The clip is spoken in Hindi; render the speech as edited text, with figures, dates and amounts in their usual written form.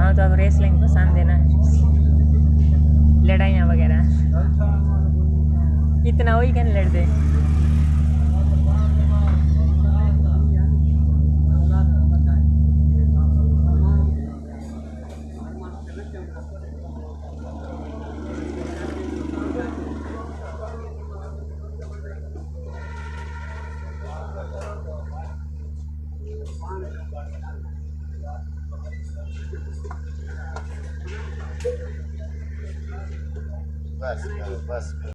तो अब रेसलिंग पसंद है ना, लड़ाइयाँ वगैरह इतना वही कहने लड़ते। बस बस।